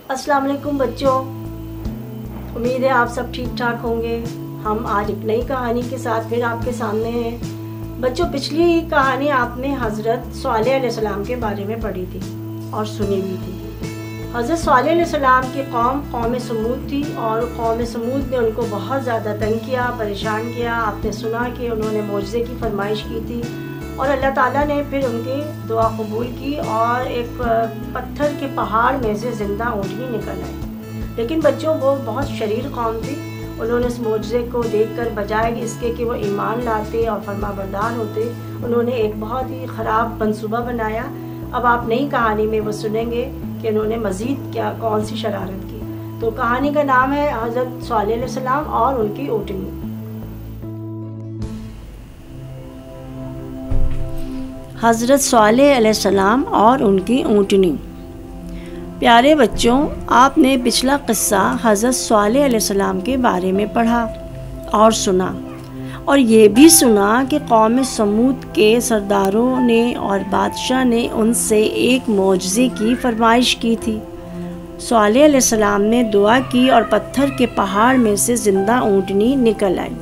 अस्सलाम वालेकुम बच्चों, उम्मीद है आप सब ठीक ठाक होंगे। हम आज एक नई कहानी के साथ फिर आपके सामने हैं। बच्चों, पिछली कहानी आपने हज़रत स्वालेह अलैहिस्सलाम के बारे में पढ़ी थी और सुनी भी थी। हज़रत स्वालेह अलैहिस्सलाम की कौम समूद थी और कौम समूद ने उनको बहुत ज़्यादा तंग किया, परेशान किया। आपने सुना कि उन्होंने मोज़े की फरमाइश की थी और अल्लाह ताला ने फिर उनकी दुआ कबूल की और एक पत्थर के पहाड़ में से ज़िंदा ऊँटनी निकल आई। लेकिन बच्चों, वो बहुत शरीर कौम थी। उन्होंने इस मोज़े को देखकर बजाय इसके कि वो ईमान लाते और फरमाबरदार होते, उन्होंने एक बहुत ही ख़राब मंसूबा बनाया। अब आप नई कहानी में वो सुनेंगे कि उन्होंने मज़ीद कौन सी शरारत की। तो कहानी का नाम है हज़रत स्वालेह अलैहिस्सलाम और उनकी ऊँटनी। हज़रत स्वालेह अलैहिस्सलाम और उनकी ऊँटनी। प्यारे बच्चों, आपने पिछला क़िस्सा हज़रत स्वालेह अलैहिस्सलाम के बारे में पढ़ा और सुना, और ये भी सुना कि कौम समूद के सरदारों ने और बादशाह ने उनसे एक मोजज़े की फरमाइश की थी। स्वालेह अलैहिस्सलाम ने दुआ की और पत्थर के पहाड़ में से ज़िंदा ऊँटनी निकल आई।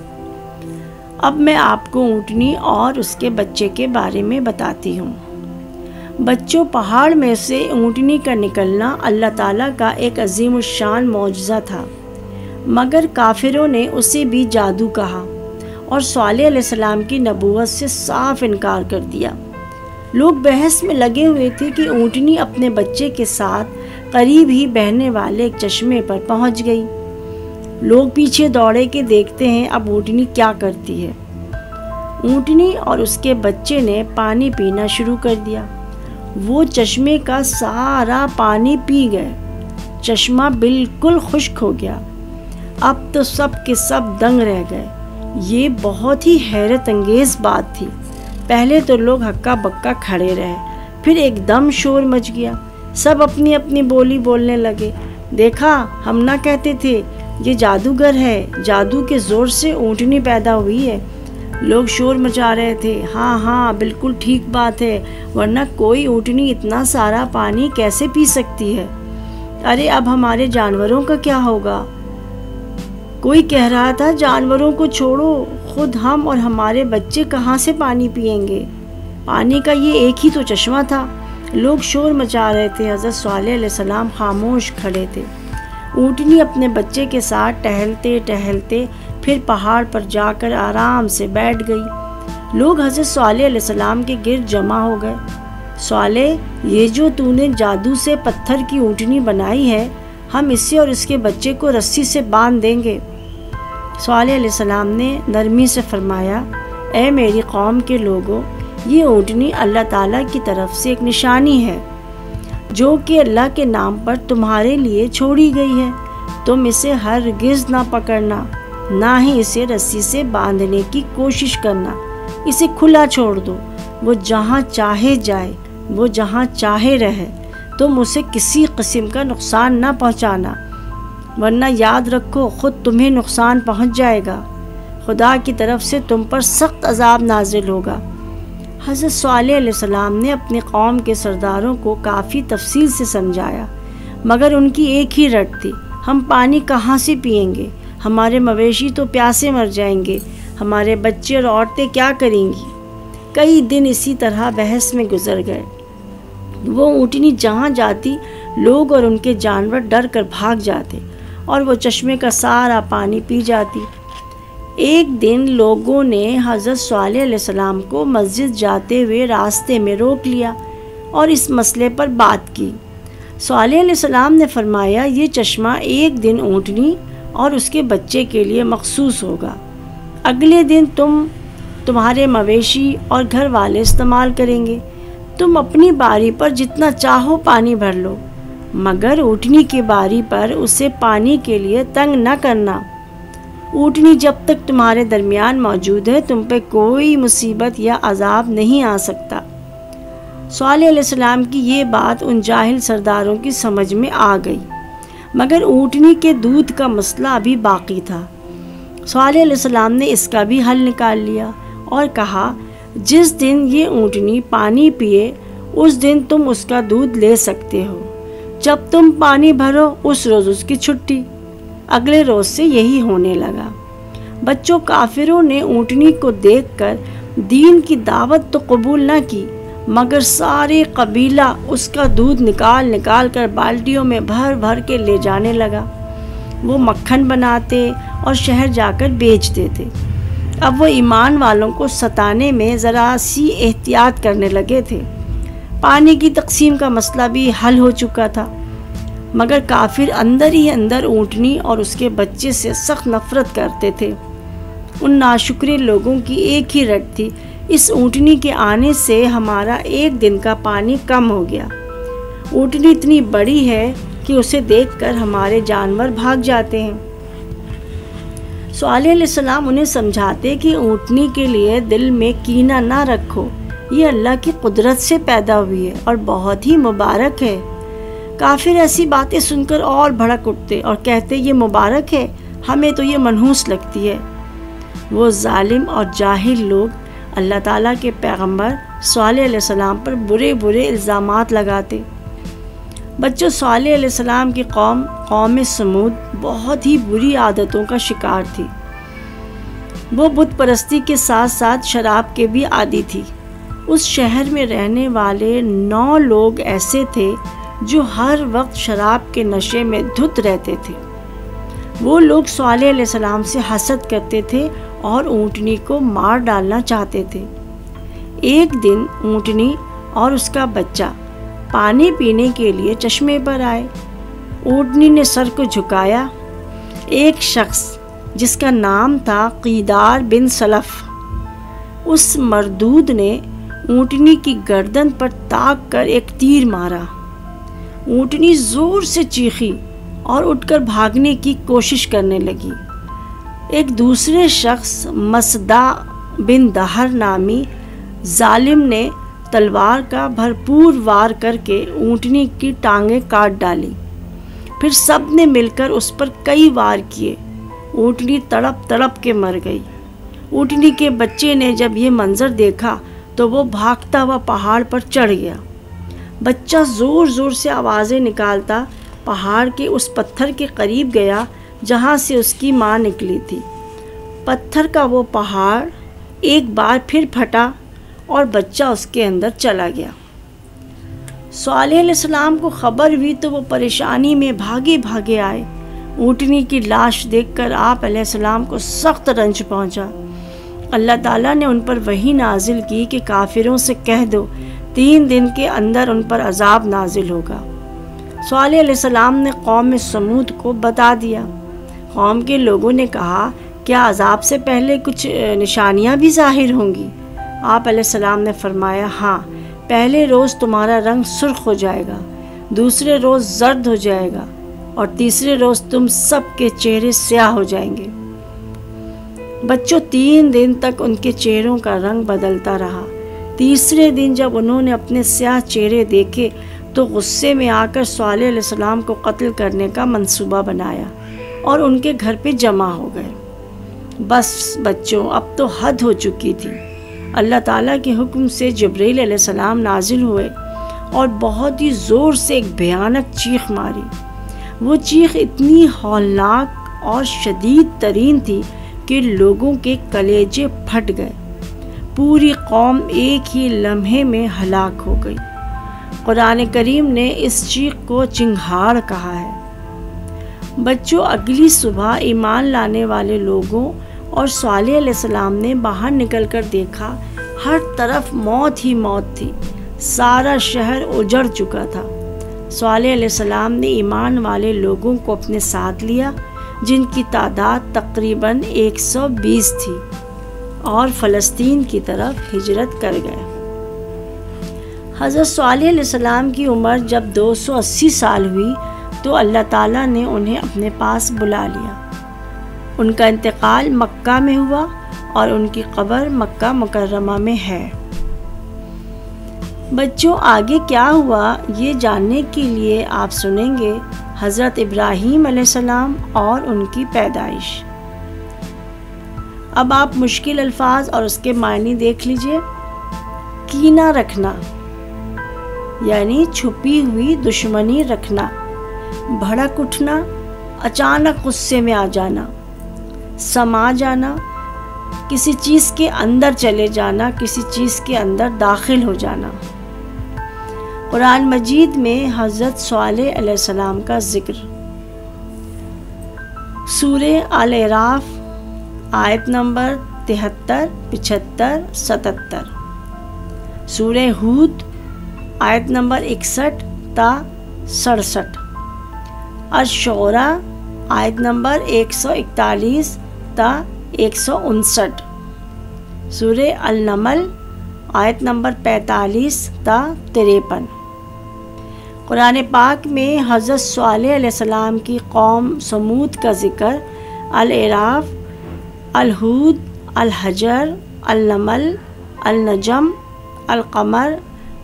अब मैं आपको ऊँटनी और उसके बच्चे के बारे में बताती हूँ। बच्चों, पहाड़ में से ऊँटनी का निकलना अल्लाह ताला का एक अज़ीमुश्शान मौजज़ा था, मगर काफिरों ने उसे भी जादू कहा और स्वालेह अलैहिस्सलाम की नबूवत से साफ इनकार कर दिया। लोग बहस में लगे हुए थे कि ऊँटनी अपने बच्चे के साथ करीब ही बहने वाले एक चश्मे पर पहुँच गई। लोग पीछे दौड़े के देखते हैं अब ऊँटनी क्या करती है। ऊँटनी और उसके बच्चे ने पानी पीना शुरू कर दिया। वो चश्मे का सारा पानी पी गए। चश्मा बिल्कुल खुश्क हो गया। अब तो सब के सब दंग रह गए। ये बहुत ही हैरत अंगेज़ बात थी। पहले तो लोग हक्का बक्का खड़े रहे, फिर एकदम शोर मच गया। सब अपनी अपनी बोली बोलने लगे। देखा, हम ना कहते थे ये जादूगर है, जादू के ज़ोर से ऊँटनी पैदा हुई है। लोग शोर मचा रहे थे। हाँ हाँ, बिल्कुल ठीक बात है, वरना कोई ऊँटनी इतना सारा पानी कैसे पी सकती है। अरे अब हमारे जानवरों का क्या होगा। कोई कह रहा था जानवरों को छोड़ो, खुद हम और हमारे बच्चे कहाँ से पानी पिएंगे। पानी का ये एक ही तो चश्मा था। लोग शोर मचा रहे थे। हज़रत स्वालेह अलैहिस्सलाम खामोश खड़े थे। ऊँटनी अपने बच्चे के साथ टहलते टहलते फिर पहाड़ पर जाकर आराम से बैठ गई। लोग हज़रत स्वालेह अलैहिस्सलाम के गिर्द जमा हो गए। स्वालेह, ये जो तूने जादू से पत्थर की ऊँटनी बनाई है, हम इसे और इसके बच्चे को रस्सी से बांध देंगे। स्वालेह अलैहिस्सलाम ने नरमी से फरमाया, ऐ मेरी कौम के लोगों, ये ऊँटनी अल्लाह ताला की तरफ से एक निशानी है जो कि अल्लाह के नाम पर तुम्हारे लिए छोड़ी गई है। तुम इसे हरगिज़ ना पकड़ना, ना ही इसे रस्सी से बांधने की कोशिश करना। इसे खुला छोड़ दो, वो जहाँ चाहे जाए, वो जहाँ चाहे रहे। तुम उसे किसी किस्म का नुकसान ना पहुँचाना, वरना याद रखो खुद तुम्हें नुकसान पहुँच जाएगा। खुदा की तरफ से तुम पर सख्त अजाब नाजिल होगा। हज़रत स्वालेह अलैहिस्सलाम ने अपनी कौम के सरदारों को काफ़ी तफसील से समझाया, मगर उनकी एक ही रट थी, हम पानी कहाँ से पिएंगे, हमारे मवेशी तो प्यासे मर जाएंगे, हमारे बच्चे और औरतें क्या करेंगी। कई दिन इसी तरह बहस में गुजर गए। वो ऊँटनी जहाँ जाती, लोग और उनके जानवर डर कर भाग जाते और वो चश्मे का सारा पानी पी जाती। एक दिन लोगों ने हज़रत स्वालेह अलैहिस्सलाम को मस्जिद जाते हुए रास्ते में रोक लिया और इस मसले पर बात की। स्वालेह अलैहिस्सलाम ने फरमाया, ये चश्मा एक दिन ऊँटनी और उसके बच्चे के लिए मखसूस होगा। अगले दिन तुम्हारे मवेशी और घर वाले इस्तेमाल करेंगे। तुम अपनी बारी पर जितना चाहो पानी भर लो, मगर ऊँटनी की बारी पर उसे पानी के लिए तंग न करना। ऊँटनी जब तक तुम्हारे दरमियान मौजूद है, तुम पे कोई मुसीबत या अजाब नहीं आ सकता। स्वालेह अलैहिस्सलाम की ये बात उन जाहिल सरदारों की समझ में आ गई, मगर ऊँटनी के दूध का मसला अभी बाकी था। स्वालेह अलैहिस्सलाम ने इसका भी हल निकाल लिया और कहा, जिस दिन ये ऊँटनी पानी पिए उस दिन तुम उसका दूध ले सकते हो। جب تم پانی بھرو اس روز اس کی چھٹی۔ اگلے روز سے یہی ہونے لگا۔ بچوں، کافروں نے اونٹنی کو دیکھ کر دین کی دعوت تو قبول نہ کی، مگر سارے قبیلہ اس کا دودھ نکال نکال کر بالٹیوں میں بھر بھر کے لے جانے لگا۔ وہ مکھن بناتے اور شہر جا کر بیچتے تھے۔ اب وہ ایمان والوں کو ستانے میں ذرا سی احتیاط کرنے لگے تھے۔ پانی کی تقسیم کا مسئلہ بھی حل ہو چکا تھا، مگر کافر اندر ہی اندر اونٹنی اور اس کے بچے سے سخت نفرت کرتے تھے۔ ان ناشکرے لوگوں کی ایک ہی رٹ تھی، اس اونٹنی کے آنے سے ہمارا ایک دن کا پانی کم ہو گیا۔ اونٹنی اتنی بڑی ہے کہ اسے دیکھ کر ہمارے جانور بھاگ جاتے ہیں۔ صالح علیہ السلام انہیں سمجھاتے کہ اونٹنی کے لیے دل میں کینہ نہ رکھو، یہ اللہ کی قدرت سے پیدا ہوئی ہے اور بہت ہی مبارک ہے۔ کافر ایسی باتیں سن کر اور بھڑک اٹھتے اور کہتے یہ مبارک ہے، ہمیں تو یہ منحوس لگتی ہے۔ وہ ظالم اور جاہل لوگ اللہ تعالیٰ کے پیغمبر صالح علیہ السلام پر برے برے الزامات لگاتے۔ بچوں، صالح علیہ السلام کی قوم سمود بہت ہی بری عادتوں کا شکار تھی۔ وہ بت پرستی کے ساتھ ساتھ شراب کے بھی عادی تھی۔ اس شہر میں رہنے والے 9 لوگ ایسے تھے جو ہر وقت شراب کے نشے میں دھت رہتے تھے۔ وہ لوگ صالح علیہ السلام سے حسد کرتے تھے اور اونٹنی کو مار ڈالنا چاہتے تھے۔ ایک دن اونٹنی اور اس کا بچہ پانی پینے کے لیے چشمے پر آئے۔ اونٹنی نے سر کو جھکایا۔ ایک شخص جس کا نام تھا قیدار بن سلف، اس مردود نے اونٹنی کی گردن پر تاک کر ایک تیر مارا۔ اونٹنی زور سے چیخی اور اٹھ کر بھاگنے کی کوشش کرنے لگی۔ ایک دوسرے شخص مسدا بن دہر نامی ظالم نے تلوار کا بھرپور وار کر کے اونٹنی کی ٹانگیں کاٹ ڈالی۔ پھر سب نے مل کر اس پر کئی وار کیے۔ اونٹنی تڑپ تڑپ کے مر گئی۔ اونٹنی کے بچے نے جب یہ منظر دیکھا تو وہ بھاگتا ہوا پہاڑ پر چڑھ گیا۔ بچہ زور زور سے آوازیں نکالتا پہاڑ کے اس پتھر کے قریب گیا جہاں سے اس کی ماں نکلی تھی۔ پتھر کا وہ پہاڑ ایک بار پھر پھٹا اور بچہ اس کے اندر چلا گیا۔ صالح علیہ السلام کو خبر ہوئی تو وہ پریشانی میں بھاگے بھاگے آئے۔ اونٹنی کی لاش دیکھ کر آپ علیہ السلام کو سخت رنج پہنچا۔ اللہ تعالیٰ نے ان پر وحی نازل کی کہ کافروں سے کہہ دو 3 دن کے اندر ان پر عذاب نازل ہوگا۔ صالح علیہ السلام نے قوم سمود کو بتا دیا۔ قوم کے لوگوں نے کہا کیا عذاب سے پہلے کچھ نشانیاں بھی ظاہر ہوں گی؟ آپ علیہ السلام نے فرمایا ہاں، پہلے روز تمہارا رنگ سرخ ہو جائے گا، دوسرے روز زرد ہو جائے گا اور تیسرے روز تم سب کے چہرے سیاہ ہو جائیں گے۔ بچوں، 3 دن تک ان کے چہروں کا رنگ بدلتا رہا۔ تیسرے دن جب انہوں نے اپنے سیاہ چہرے دیکھے تو غصے میں آ کر صالح علیہ السلام کو قتل کرنے کا منصوبہ بنایا اور ان کے گھر پہ جمع ہو گئے۔ بس بچوں، اب تو حد ہو چکی تھی۔ اللہ تعالیٰ کے حکم سے جبرائیل علیہ السلام نازل ہوئے اور بہت ہی زور سے ایک بھیانک چیخ ماری۔ وہ چیخ اتنی ہولناک اور شدید ترین تھی کہ لوگوں کے کلیجے پھٹ گئے۔ پوری قوم ایک ہی لمحے میں ہلاک ہو گئی۔ قرآن کریم نے اس چیخ کو چنگھاڑ کہا ہے۔ بچوں، اگلی صبح ایمان لانے والے لوگوں اور صالح علیہ السلام نے باہر نکل کر دیکھا، ہر طرف موت ہی موت تھی، سارا شہر اجڑ چکا تھا۔ صالح علیہ السلام نے ایمان والے لوگوں کو اپنے ساتھ لیا جن کی تعداد تقریباً 120 تھی اور فلسطین کی طرف ہجرت کر گئے۔ حضرت صالح علیہ السلام کی عمر جب 280 سال ہوئی تو اللہ تعالیٰ نے انہیں اپنے پاس بلا لیا۔ ان کا انتقال مکہ میں ہوا اور ان کی قبر مکہ مکرمہ میں ہے۔ بچوں، آگے کیا ہوا یہ جاننے کے لیے آپ سنیں گے حضرت ابراہیم علیہ السلام اور ان کی پیدائش۔ اب آپ مشکل الفاظ اور اس کے معنی دیکھ لیجئے۔ کینہ رکھنا، یعنی چھپی ہوئی دشمنی رکھنا، بھڑک اٹھنا، اچانک غصے میں آ جانا، سما جانا، کسی چیز کے اندر چلے جانا، کسی چیز کے اندر داخل ہو جانا۔ قرآن مجید میں حضرت صالح علیہ السلام کا ذکر سورہ الاعراف آیت نمبر 73، 75، 77، سورہ ہود آیت نمبر 61 تا 67، الشعراء آیت نمبر 141 تا 159، سورہ النمل آیت نمبر 45 تا 53۔ قرآن پاک میں حضرت صالح علیہ السلام کی قوم سمود کا ذکر الاعراف، الہود، الحجر، النمل، النجم، القمر،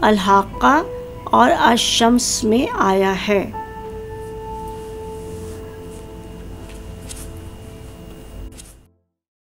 الحاقہ اور الشمس میں آیا ہے۔